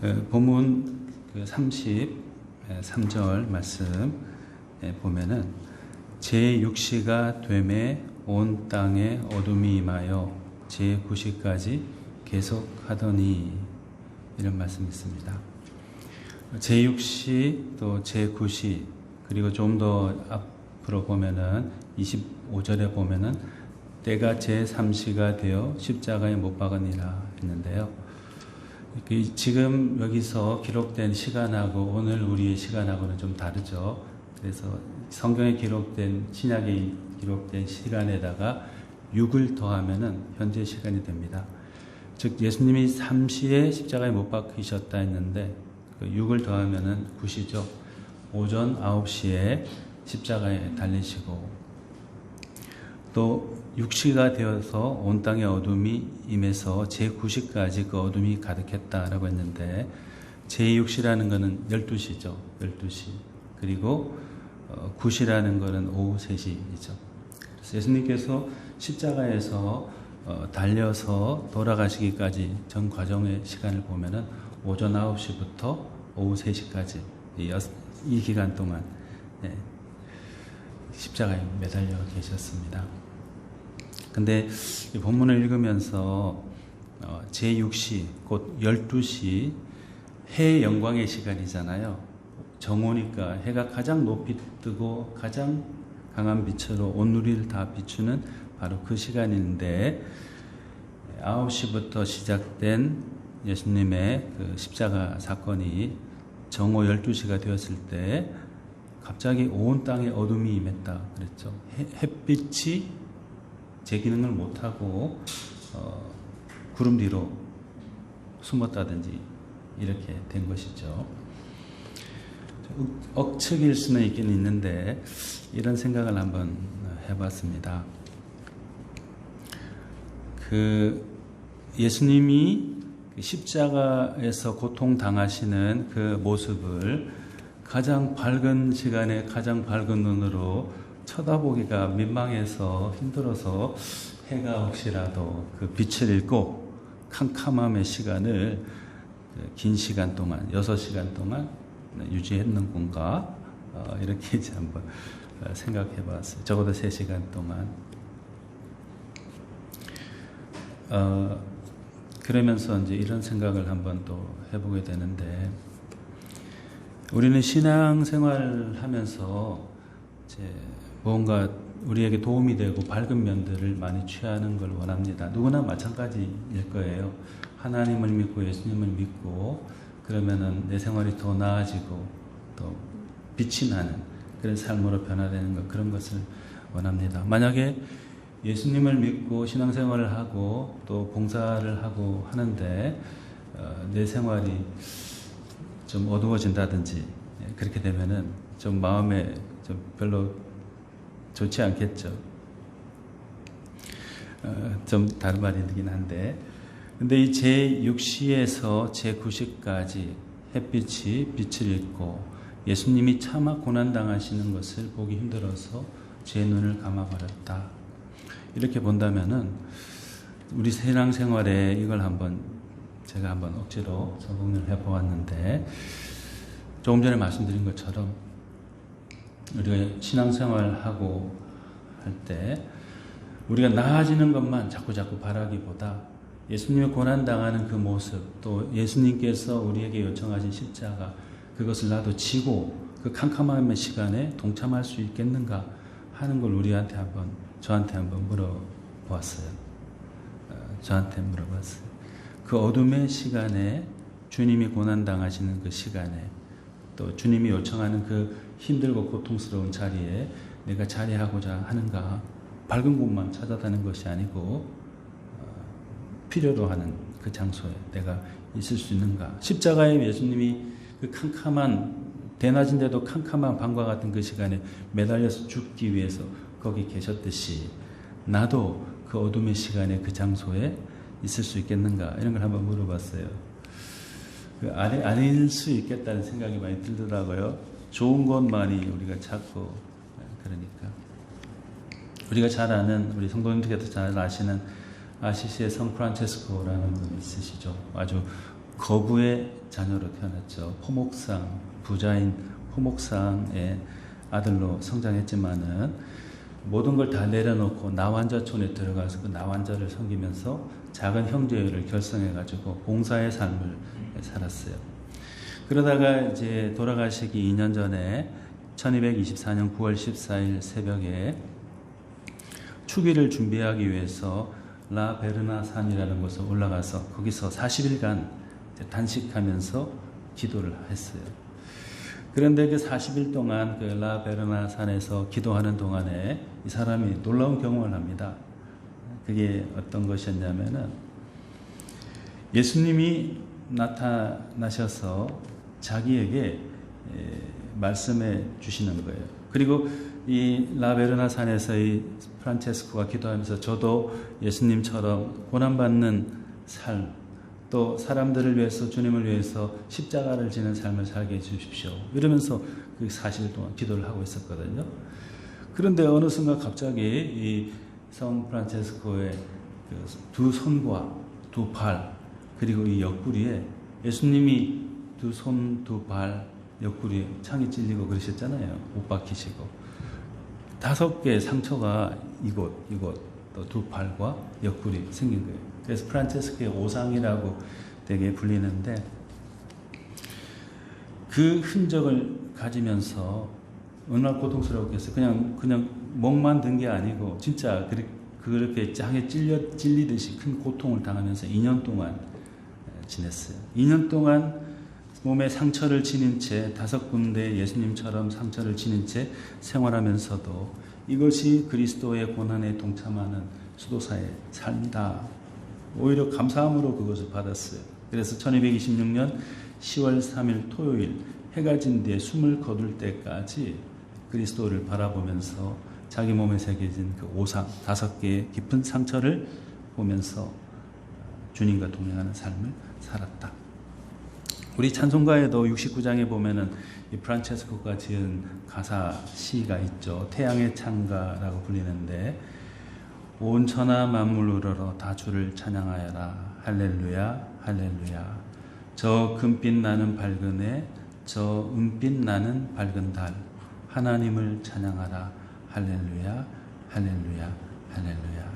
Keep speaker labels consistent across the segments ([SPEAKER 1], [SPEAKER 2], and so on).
[SPEAKER 1] 본문 33절 말씀 보면은 제6시가 되매 온 땅에 어둠이 임하여 제9시까지 계속하더니, 이런 말씀이 있습니다. 제6시 또 제9시, 그리고 좀 더 앞으로 보면은 25절에 보면은 때가 제3시가 되어 십자가에 못 박으니라 했는데요. 지금 여기서 기록된 시간하고 오늘 우리의 시간하고는 좀 다르죠. 그래서 성경에 기록된, 신약에 기록된 시간에다가 6을 더하면은 현재 시간이 됩니다. 즉 예수님이 3시에 십자가에 못 박히셨다 했는데 그 6을 더하면은 9시죠. 오전 9시에 십자가에 달리시고, 또 6시가 되어서 온 땅에 어둠이 임해서 제9시까지 그 어둠이 가득했다라고 했는데, 제6시라는 것은 12시죠. 12시. 그리고 9시라는 것은 오후 3시이죠. 그래서 예수님께서 십자가에서 달려서 돌아가시기까지 전 과정의 시간을 보면은 오전 9시부터 오후 3시까지 이 기간 동안 십자가에 매달려 계셨습니다. 근데 이 본문을 읽으면서 제6시, 곧 12시, 해의 영광의 시간이잖아요. 정오니까 해가 가장 높이 뜨고 가장 강한 빛으로 온 누리를 다 비추는 바로 그 시간인데, 9시부터 시작된 예수님의 그 십자가 사건이 정오 12시가 되었을 때 갑자기 온 땅에 어둠이 임했다 그랬죠. 햇빛이 제 기능을 못하고 구름 뒤로 숨었다든지 이렇게 된 것이죠. 억측일 수는 있긴 있는데 이런 생각을 한번 해봤습니다. 예수님이 십자가에서 고통당하시는 그 모습을 가장 밝은 시간에 가장 밝은 눈으로 쳐다보기가 민망해서 힘들어서 해가 혹시라도 그 빛을 잃고 캄캄함의 시간을 긴 시간 동안, 6시간 동안 유지했는 건가? 이렇게 이제 한번 생각해 봤어요. 적어도 3시간 동안. 그러면서 이제 이런 생각을 한번 또 해보게 되는데, 우리는 신앙생활을 하면서 이제 뭔가 우리에게 도움이 되고 밝은 면들을 많이 취하는 걸 원합니다. 누구나 마찬가지일 거예요. 하나님을 믿고 예수님을 믿고 그러면은 내 생활이 더 나아지고 또 빛이 나는 그런 삶으로 변화되는 것, 그런 것을 원합니다. 만약에 예수님을 믿고 신앙생활을 하고 또 봉사를 하고 하는데 내 생활이 좀 어두워진다든지 그렇게 되면은 좀 마음에 좀 별로 좋지 않겠죠. 좀 다른 말이긴 한데, 근데 이 제6시에서 제9시까지 햇빛이 빛을 잃고 예수님이 차마 고난당하시는 것을 보기 힘들어서 제 눈을 감아버렸다. 이렇게 본다면은 우리 신앙생활에 이걸 제가 한번 억지로 적응을 해보았는데, 조금 전에 말씀드린 것처럼 우리가 신앙생활하고 할 때 우리가 나아지는 것만 자꾸 바라기보다 예수님의 고난당하는 그 모습, 또 예수님께서 우리에게 요청하신 십자가, 그것을 나도 지고 그 캄캄함의 시간에 동참할 수 있겠는가 하는 걸 저한테 한번 물어보았어요. 저한테 물어봤어요. 그 어둠의 시간에, 주님이 고난당하시는 그 시간에, 또 주님이 요청하는 그 힘들고 고통스러운 자리에 내가 자리하고자 하는가? 밝은 곳만 찾아다니는 것이 아니고 필요로 하는 그 장소에 내가 있을 수 있는가? 십자가에 예수님이 그 대낮인데도 캄캄한 밤과 같은 그 시간에 매달려서 죽기 위해서 거기 계셨듯이 나도 그 어둠의 시간에 그 장소에 있을 수 있겠는가? 이런 걸 한번 물어봤어요. 아닐 수 있겠다는 생각이 많이 들더라고요. 좋은 것만이 우리가 찾고, 그러니까. 우리가 잘 아는, 우리 성도님들께서 잘 아시는 아시시의 성 프란체스코라는 분이 있으시죠. 아주 거부의 자녀로 태어났죠. 포목상, 부자인 포목상의 아들로 성장했지만은 모든 걸 다 내려놓고 나환자촌에 들어가서 그 나환자를 섬기면서 작은 형제를 결성해가지고 봉사의 삶을 살았어요. 그러다가 이제 돌아가시기 2년 전에 1224년 9월 14일 새벽에 추기를 준비하기 위해서 라베르나 산이라는 곳에 올라가서 거기서 40일간 단식하면서 기도를 했어요. 그런데 그 40일 동안 그 라베르나 산에서 기도하는 동안에 이 사람이 놀라운 경험을 합니다. 그게 어떤 것이었냐면은 예수님이 나타나셔서 자기에게 말씀해 주시는 거예요. 그리고 이 라베르나 산에서 이 프란체스코가 기도하면서 저도 예수님처럼 고난받는 삶, 또 사람들을 위해서 주님을 위해서 십자가를 지는 삶을 살게 해주십시오. 이러면서 그 40일 동안 기도를 하고 있었거든요. 그런데 어느 순간 갑자기 이 성 프란체스코의 그 두 손과 두 발 그리고 이 옆구리에 예수님이 두 손, 두 발, 옆구리에 창이 찔리고 그러셨잖아요. 못 박히시고 5개의 상처가 이곳 또 두 팔과 옆구리 생긴 거예요. 그래서 프란체스코의 오상이라고 되게 불리는데 그 흔적을 가지면서 얼마나 고통스러웠겠어요. 그냥 목만 든 게 아니고 진짜 그렇게 짱에 찔리듯이 큰 고통을 당하면서 2년 동안 지냈어요. 2년 동안 몸에 상처를 지닌 채 5군데 예수님처럼 상처를 지닌 채 생활하면서도 이것이 그리스도의 고난에 동참하는 수도사의 삶이다. 오히려 감사함으로 그것을 받았어요. 그래서 1226년 10월 3일 토요일 해가 진 뒤에 숨을 거둘 때까지 그리스도를 바라보면서 자기 몸에 새겨진 그 오상 5개의 깊은 상처를 보면서 주님과 동행하는 삶을 살았다. 우리 찬송가에도 69장에 보면은 이 프란체스코가 지은 가사 시가 있죠. 태양의 창가라고 불리는데 온 천하 만물 우러러 다 주를 찬양하여라. 할렐루야 할렐루야. 저 금빛 나는 밝은 해, 저 은빛 나는 밝은 달, 하나님을 찬양하라. 할렐루야 할렐루야 할렐루야.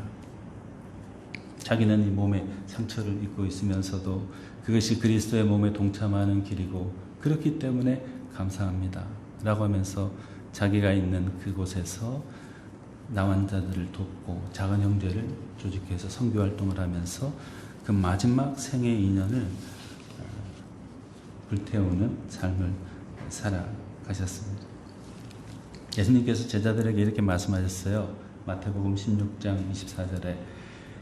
[SPEAKER 1] 자기는 이 몸에 상처를 입고 있으면서도 그것이 그리스도의 몸에 동참하는 길이고 그렇기 때문에 감사합니다 라고 하면서 자기가 있는 그곳에서 나환자들을 돕고 작은 형제를 조직해서 선교활동을 하면서 그 마지막 생의 인연을 불태우는 삶을 살아가셨습니다. 예수님께서 제자들에게 이렇게 말씀하셨어요. 마태복음 16장 24절에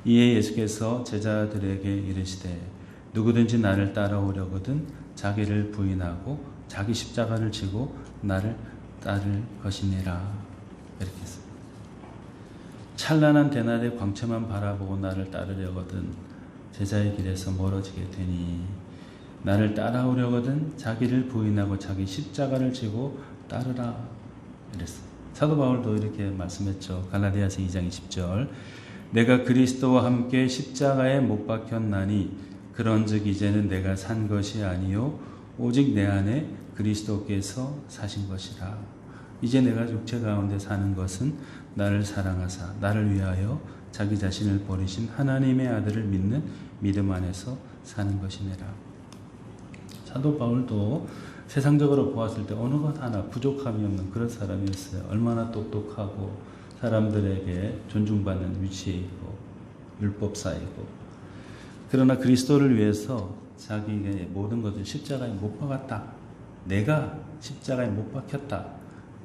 [SPEAKER 1] 이에 예수께서 제자들에게 이르시되 누구든지 나를 따라오려거든 자기를 부인하고 자기 십자가를 지고 나를 따를 것이니라. 이렇게 했습니다. 찬란한 대낮의 광채만 바라보고 나를 따르려거든 제자의 길에서 멀어지게 되니 나를 따라오려거든 자기를 부인하고 자기 십자가를 지고 따르라. 이랬어요. 사도 바울도 이렇게 말씀했죠. 갈라디아서 2장 20절 내가 그리스도와 함께 십자가에 못 박혔나니 그런즉 이제는 내가 산 것이 아니요 오직 내 안에 그리스도께서 사신 것이라. 이제 내가 육체 가운데 사는 것은 나를 사랑하사 나를 위하여 자기 자신을 버리신 하나님의 아들을 믿는 믿음 안에서 사는 것이니라. 사도 바울도 세상적으로 보았을 때 어느 것 하나 부족함이 없는 그런 사람이었어요. 얼마나 똑똑하고 사람들에게 존중받는 위치에 있고 율법사이고 그러나 그리스도를 위해서 자기의 모든 것을 십자가에 못 박았다. 내가 십자가에 못 박혔다.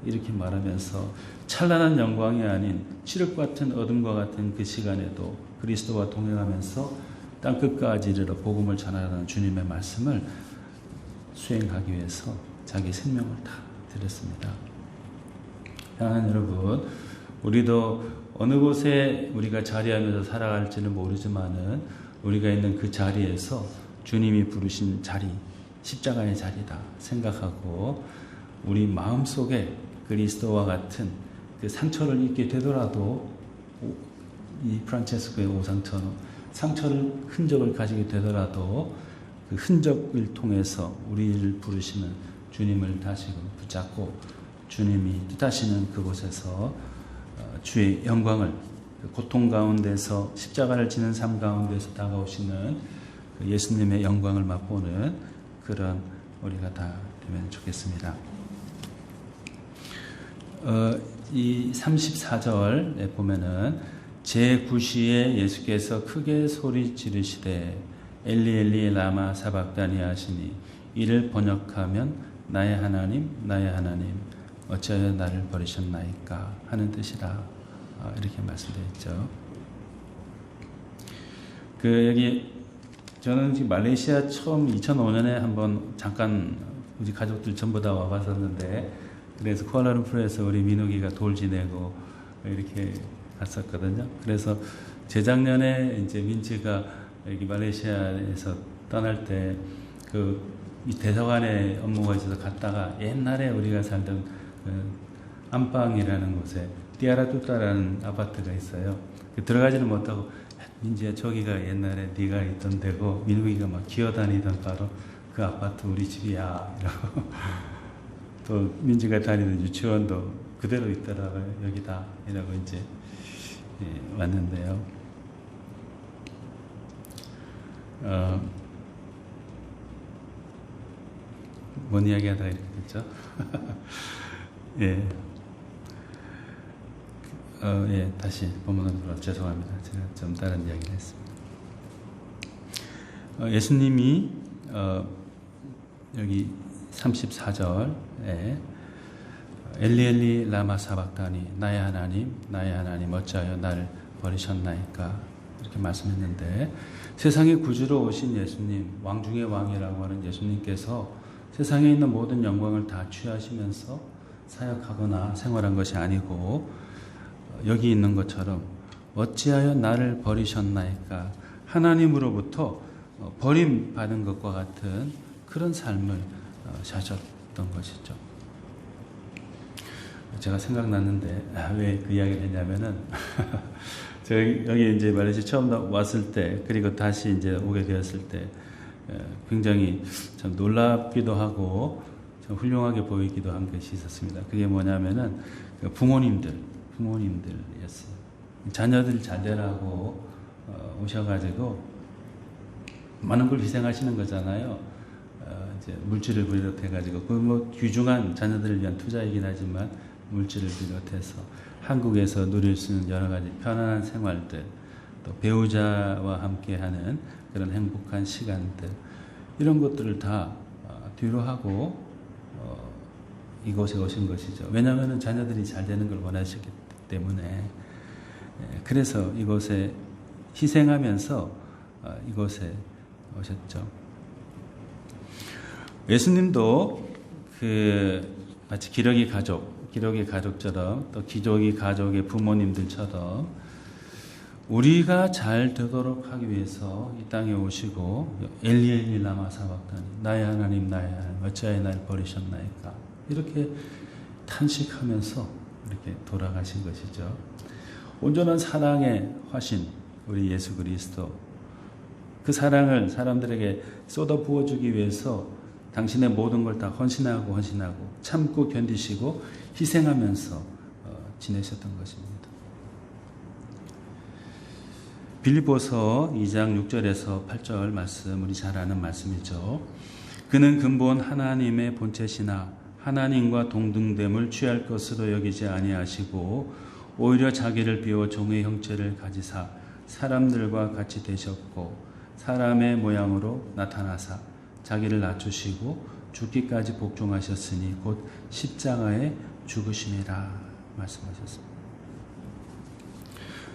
[SPEAKER 1] 이렇게 말하면서 찬란한 영광이 아닌 칠흑 같은 어둠과 같은 그 시간에도 그리스도와 동행하면서 땅끝까지 이르러 복음을 전하라는 주님의 말씀을 수행하기 위해서 자기 생명을 다 드렸습니다. 사랑하는 여러분, 우리도 어느 곳에 우리가 자리하면서 살아갈지는 모르지만은 우리가 있는 그 자리에서 주님이 부르신 자리, 십자가의 자리다 생각하고 우리 마음속에 그리스도와 같은 그 상처를 입게 되더라도 이 프란체스코의 오상처럼 상처를 흔적을 가지게 되더라도 그 흔적을 통해서 우리를 부르시는 주님을 다시금 붙잡고 주님이 뜻하시는 그곳에서 주의 영광을 고통 가운데서 십자가를 지는 삶 가운데서 다가오시는 그 예수님의 영광을 맛보는 그런 우리가 다 되면 좋겠습니다. 이 34절에 보면은 제9시에 예수께서 크게 소리 지르시되 엘리 엘리 라마 사박다니 하시니 이를 번역하면 나의 하나님 나의 하나님 어찌하여 나를 버리셨나이까 하는 뜻이라 이렇게 말씀되어 있죠. 여기 저는 지금 말레이시아 처음 2005년에 한번 잠깐 우리 가족들 전부 다 와봤었는데 그래서 쿠알라룸푸르에서 우리 민욱이가 돌 지내고 이렇게 갔었거든요. 그래서 재작년에 이제 민지가 여기 말레이시아에서 떠날 때 이 대사관에 업무가 있어서 갔다가 옛날에 우리가 살던 안방이라는 곳에 띠아라뚜따라는 아파트가 있어요. 들어가지는 못하고 민지야 저기가 옛날에 네가 있던 데고 민욱이가 막 기어다니던 바로 그 아파트 우리 집이야 이러고 또 민지가 다니는 유치원도 그대로 있더라고요. 여기다 이라고 이제 왔는데요. 뭔 이야기 하다가 이렇게 됐죠? 예. 예, 다시 본문으로 죄송합니다. 제가 좀 다른 이야기를 했습니다. 예수님이 여기 34절에 엘리 엘리 라마 사박다니 나의 하나님 어찌하여 나를 버리셨나이까 이렇게 말씀했는데 세상의 구주로 오신 예수님 왕 중의 왕이라고 하는 예수님께서 세상에 있는 모든 영광을 다 취하시면서 사역하거나 생활한 것이 아니고 여기 있는 것처럼 어찌하여 나를 버리셨나이까 하나님으로부터 버림받은 것과 같은 그런 삶을 사셨던 것이죠. 제가 생각났는데 왜 그 이야기를 했냐면은 제가 여기 이제 말레이시아 처음 왔을 때 그리고 다시 이제 오게 되었을 때 굉장히 참 놀랍기도 하고 참 훌륭하게 보이기도 한 것이 있었습니다. 그게 뭐냐면은 부모님들이었어요. 자녀들 잘 되라고 오셔가지고 많은 걸 희생하시는 거잖아요. 이제 물질을 비롯해가지고 그 뭐 귀중한 자녀들을 위한 투자이긴 하지만 물질을 비롯해서 한국에서 누릴 수 있는 여러 가지 편안한 생활들, 또 배우자와 함께하는 그런 행복한 시간들 이런 것들을 다 뒤로 하고 이곳에 오신 것이죠. 왜냐하면 자녀들이 잘 되는 걸 원하시기 때문에 그래서 이곳에 희생하면서 이곳에 오셨죠. 예수님도 마치 기러기 가족처럼 또 기저귀 가족의 부모님들처럼 우리가 잘 되도록 하기 위해서 이 땅에 오시고 엘리 엘리 라마 사박다니 나의 하나님 어찌하여 나를 버리셨나이까 이렇게 탄식하면서 이렇게 돌아가신 것이죠. 온전한 사랑의 화신 우리 예수 그리스도 그 사랑을 사람들에게 쏟아 부어주기 위해서 당신의 모든 걸 다 헌신하고 참고 견디시고 희생하면서 지내셨던 것입니다. 빌립보서 2장 6절에서 8절 말씀 우리 잘 아는 말씀이죠. 그는 근본 하나님의 본체시나 하나님과 동등됨을 취할 것으로 여기지 아니하시고 오히려 자기를 비워 종의 형체를 가지사 사람들과 같이 되셨고 사람의 모양으로 나타나사 자기를 낮추시고 죽기까지 복종하셨으니 곧 십자가에 죽으심이라 말씀하셨습니다.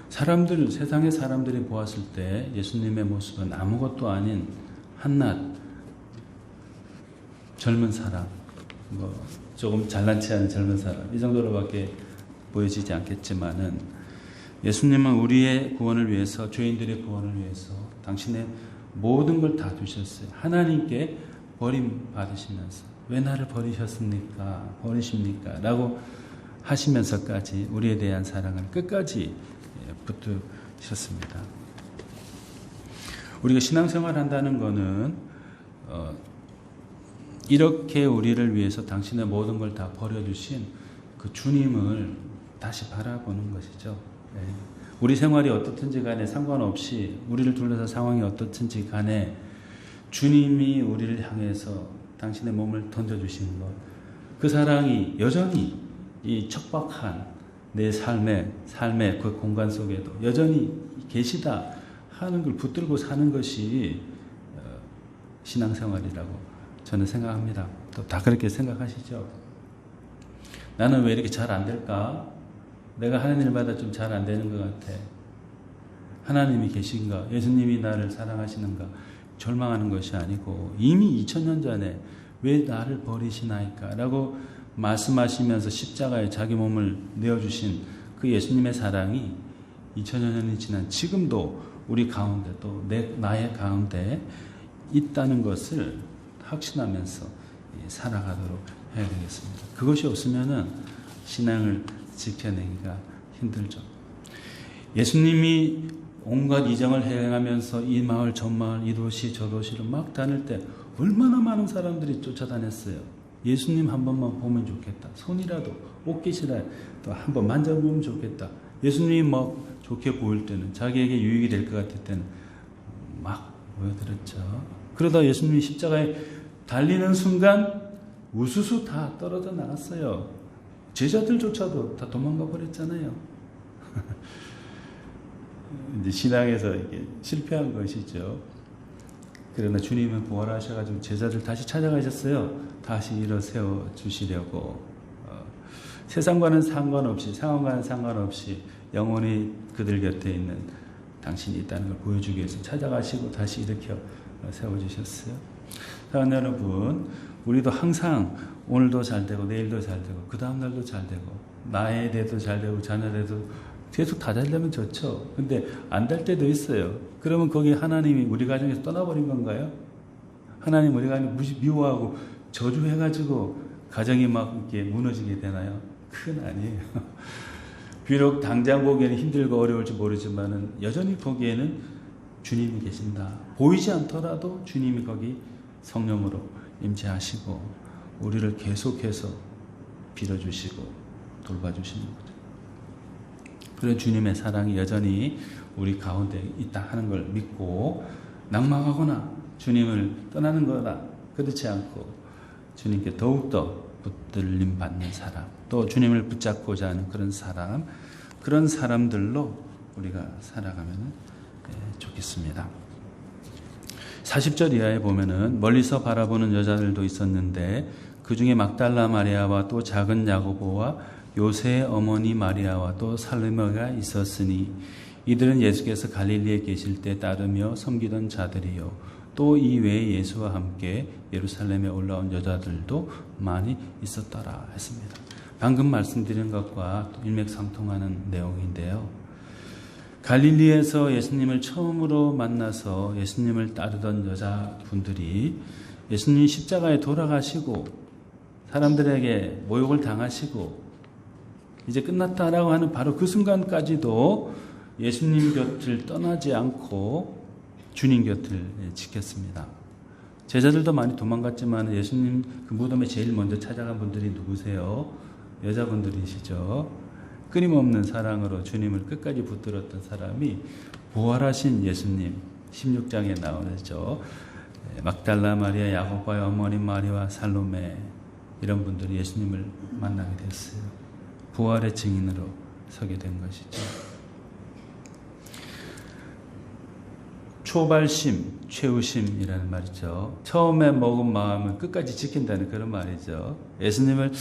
[SPEAKER 1] 세상의 사람들이 보았을 때 예수님의 모습은 아무것도 아닌 한낱 젊은 사람, 조금 잘난치 않은 젊은 사람 이 정도로밖에 보여지지 않겠지만은 예수님은 우리의 구원을 위해서 죄인들의 구원을 위해서 당신의 모든 걸 다 두셨어요. 하나님께 버림받으시면서 왜 나를 버리십니까? 라고 하시면서까지 우리에 대한 사랑을 끝까지 붙드셨습니다. 우리가 신앙생활 한다는 것은 이렇게 우리를 위해서 당신의 모든 걸 다 버려주신 그 주님을 다시 바라보는 것이죠. 예. 우리 생활이 어떻든지 간에 상관없이 우리를 둘러싼 상황이 어떻든지 간에 주님이 우리를 향해서 당신의 몸을 던져주시는 것, 그 사랑이 여전히 이 척박한 내 삶의 그 공간 속에도 여전히 계시다 하는 걸 붙들고 사는 것이 신앙생활이라고 저는 생각합니다. 또 다 그렇게 생각하시죠? 나는 왜 이렇게 잘 안 될까? 내가 하는 일마다 좀 잘 안 되는 것 같아. 하나님이 계신가? 예수님이 나를 사랑하시는가? 절망하는 것이 아니고 이미 2000년 전에 왜 나를 버리시나이까? 라고 말씀하시면서 십자가에 자기 몸을 내어주신 그 예수님의 사랑이 2000년이 지난 지금도 우리 가운데 또 나의 가운데 있다는 것을 확신하면서 살아가도록 해야 되겠습니다. 그것이 없으면은 신앙을 지켜내기가 힘들죠. 예수님이 온갖 이정을 행하면서 이 마을 저 마을 이 도시 저 도시를 막 다닐 때 얼마나 많은 사람들이 쫓아다녔어요. 예수님 한 번만 보면 좋겠다. 손이라도 옷깃이라도 한번 만져보면 좋겠다. 예수님이 막 좋게 보일 때는 자기에게 유익이 될 것 같을 때는 막 보여드렸죠. 그러다 예수님이 십자가에 달리는 순간 우수수 다 떨어져 나갔어요. 제자들조차도 다 도망가 버렸잖아요. 이제 신앙에서 이게 실패한 것이죠. 그러나 주님은 부활하셔가지고 제자들 다시 찾아가셨어요. 다시 일어 세워 주시려고. 세상과는 상관없이, 상황과는 상관없이 영원히 그들 곁에 있는 당신이 있다는 걸 보여주기 위해서 찾아가시고 다시 일으켜 세워주셨어요. 사랑하는 여러분, 우리도 항상 오늘도 잘 되고 내일도 잘 되고 그 다음 날도 잘 되고 나에 대해도 잘 되고 자녀에 대해도 계속 다 잘 되면 좋죠. 근데 안 될 때도 있어요. 그러면 거기 하나님이 우리 가정에서 떠나버린 건가요? 하나님 우리 가정 미워하고 저주해가지고 가정이 막 이렇게 무너지게 되나요? 그건 아니에요. 비록 당장 보기에는 힘들고 어려울지 모르지만은 여전히 거기에는 주님이 계신다. 보이지 않더라도 주님이 거기 성령으로 임재하시고 우리를 계속해서 빌어주시고 돌봐주시는 거죠. 그런 주님의 사랑이 여전히 우리 가운데 있다 하는 걸 믿고 낙망하거나 주님을 떠나는 거나 그렇지 않고 주님께 더욱더 붙들림 받는 사람, 또 주님을 붙잡고자 하는 그런 사람, 그런 사람들로 우리가 살아가면 좋겠습니다. 40절 이하에 보면은 멀리서 바라보는 여자들도 있었는데 그 중에 막달라 마리아와 또 작은 야고보와 요새의 어머니 마리아와 또 살로메가 있었으니 이들은 예수께서 갈릴리에 계실 때 따르며 섬기던 자들이요 또 이 외에 예수와 함께 예루살렘에 올라온 여자들도 많이 있었더라 했습니다. 방금 말씀드린 것과 일맥상통하는 내용인데요. 갈릴리에서 예수님을 처음으로 만나서 예수님을 따르던 여자분들이 예수님 십자가에 돌아가시고 사람들에게 모욕을 당하시고 이제 끝났다라고 하는 바로 그 순간까지도 예수님 곁을 떠나지 않고 주님 곁을 지켰습니다. 제자들도 많이 도망갔지만 예수님 그 무덤에 제일 먼저 찾아간 분들이 누구세요? 여자분들이시죠. 끊임없는 사랑으로 주님을 끝까지 붙들었던 사람이 부활하신 예수님 16장에 나오죠. 막달라 마리아, 야고보의 어머니 마리아와 살로메 이런 분들이 예수님을 만나게 됐어요. 부활의 증인으로 서게 된 것이죠. 초발심, 최우심이라는 말이죠. 처음에 먹은 마음을 끝까지 지킨다는 그런 말이죠. 예수님을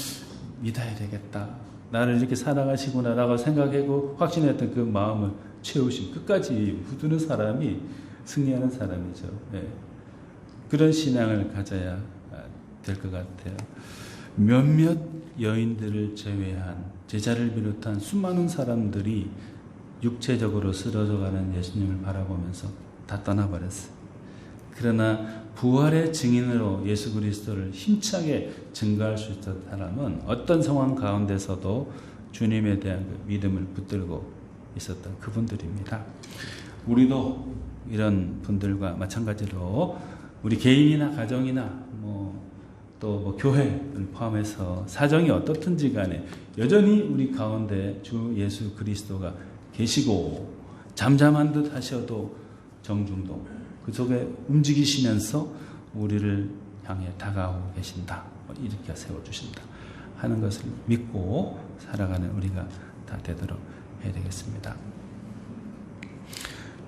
[SPEAKER 1] 믿어야 되겠다. 나를 이렇게 사랑하시구나라고 생각하고 확신했던 그 마음을 채우심, 끝까지 붙드는 사람이 승리하는 사람이죠. 네. 그런 신앙을 가져야 될 것 같아요. 몇몇 여인들을 제외한 제자를 비롯한 수많은 사람들이 육체적으로 쓰러져가는 예수님을 바라보면서 다 떠나버렸어요. 그러나 부활의 증인으로 예수 그리스도를 힘차게 증거할 수 있었던 사람은 어떤 상황 가운데서도 주님에 대한 그 믿음을 붙들고 있었던 그분들입니다. 우리도 이런 분들과 마찬가지로 우리 개인이나 가정이나 또 교회를 포함해서 사정이 어떻든지 간에 여전히 우리 가운데 주 예수 그리스도가 계시고 잠잠한 듯 하셔도 정중동 그 속에 움직이시면서 우리를 향해 다가오고 계신다. 이렇게 세워주신다 하는 것을 믿고 살아가는 우리가 다 되도록 해야 되겠습니다.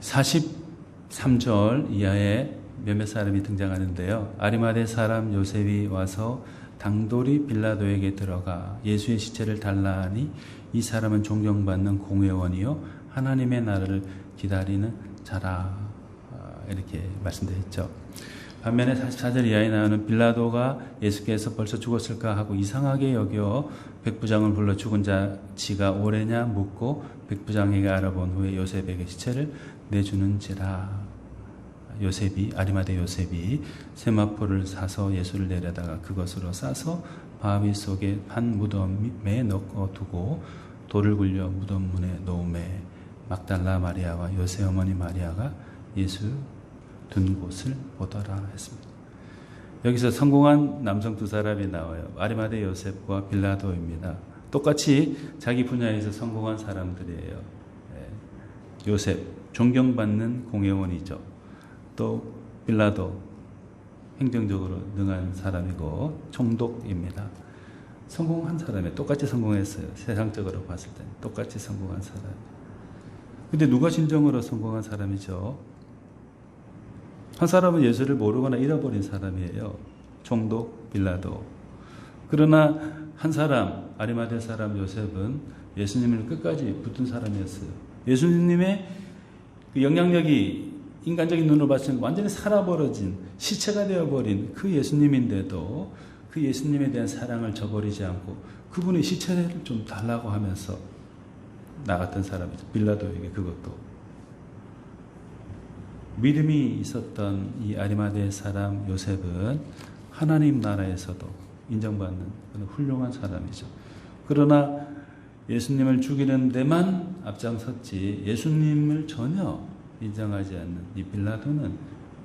[SPEAKER 1] 43절 이하에 몇몇 사람이 등장하는데요. 아리마대 사람 요셉이 와서 당돌이 빌라도에게 들어가 예수의 시체를 달라 하니 이 사람은 존경받는 공회원이요 하나님의 나라를 기다리는 자라. 이렇게 말씀되어 있죠. 반면에 44절 이하에 나오는 빌라도가 예수께서 벌써 죽었을까 하고 이상하게 여겨 백부장을 불러 죽은 자 지가 오래냐 묻고 백부장에게 알아본 후에 요셉에게 시체를 내주는지라. 아리마대 요셉이 세마포를 사서 예수를 내려다가 그것으로 싸서 바위 속에 한 무덤에 넣어 두고 돌을 굴려 무덤 문에 놓음에 막달라 마리아와 요새 어머니 마리아가 예수 둔 곳을 보더라 했습니다. 여기서 성공한 남성 두 사람이 나와요. 아리마대 요셉과 빌라도입니다. 똑같이 자기 분야에서 성공한 사람들이에요. 요셉 존경받는 공회원이죠. 또 빌라도 행정적으로 능한 사람이고 총독입니다. 성공한 사람이 똑같이 성공했어요. 세상적으로 봤을 때 똑같이 성공한 사람. 근데 누가 진정으로 성공한 사람이죠? 한 사람은 예수를 모르거나 잃어버린 사람이에요. 총독 빌라도. 그러나 한 사람 아리마대 사람 요셉은 예수님을 끝까지 붙든 사람이었어요. 예수님의 그 영향력이 인간적인 눈으로 봤을 때 완전히 살아버려진 시체가 되어버린 그 예수님인데도 그 예수님에 대한 사랑을 저버리지 않고 그분의 시체를 좀 달라고 하면서 나갔던 사람이죠. 빌라도에게 그것도. 믿음이 있었던 이 아리마대 사람 요셉은 하나님 나라에서도 인정받는 그런 훌륭한 사람이죠. 그러나 예수님을 죽이는 데만 앞장섰지 예수님을 전혀 인정하지 않는 이 빌라도는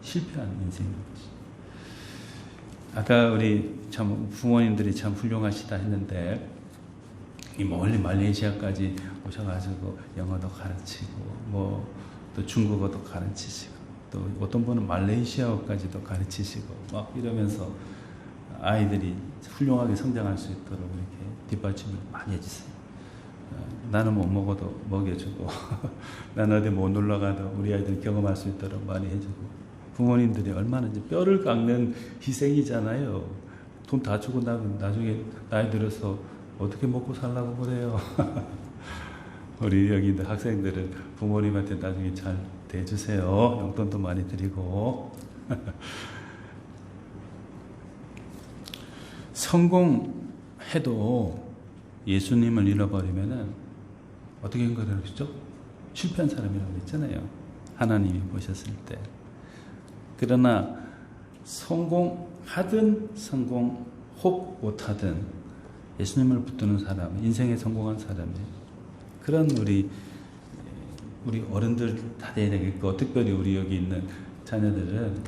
[SPEAKER 1] 실패한 인생인 거지. 아까 우리 참 부모님들이 참 훌륭하시다 했는데 이 멀리 말레이시아까지 오셔가지고 영어도 가르치고 또 중국어도 가르치시고 또 어떤 분은 말레이시아어까지도 가르치시고 막 이러면서 아이들이 훌륭하게 성장할 수 있도록 이렇게 뒷받침을 많이 해주세요. 나는 못 먹어도 먹여주고 나는 어디 못 놀러가도 우리 아이들 경험할 수 있도록 많이 해주고 부모님들이 얼마나 이제 뼈를 깎는 희생이잖아요. 돈 다 주고 나면 나중에 나이 들어서 어떻게 먹고 살라고 그래요. 우리 여기 있는 학생들은 부모님한테 나중에 잘 대주세요. 용돈도 많이 드리고. 성공해도 예수님을 잃어버리면은 어떻게 한 거라고 그랬죠? 실패한 사람이라고 했잖아요. 하나님이 보셨을 때. 그러나 성공하든 성공 혹 못하든 예수님을 붙드는 사람, 인생에 성공한 사람이에요. 그런 우리 어른들 다 돼야 되겠고, 특별히 우리 여기 있는 자녀들은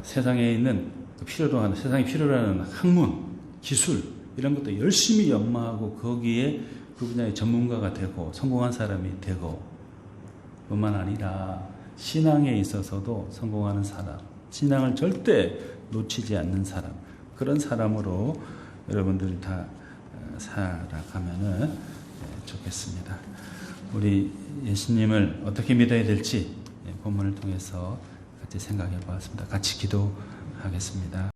[SPEAKER 1] 세상에 있는 세상에 필요로 하는 학문, 기술 이런 것도 열심히 연마하고 거기에 그 분야의 전문가가 되고 성공한 사람이 되고 뿐만 아니라 신앙에 있어서도 성공하는 사람, 신앙을 절대 놓치지 않는 사람, 그런 사람으로 여러분들이 다 살아가면은 좋겠습니다. 우리 예수님을 어떻게 믿어야 될지 본문을 통해서 같이 생각해 보았습니다. 같이 기도하겠습니다.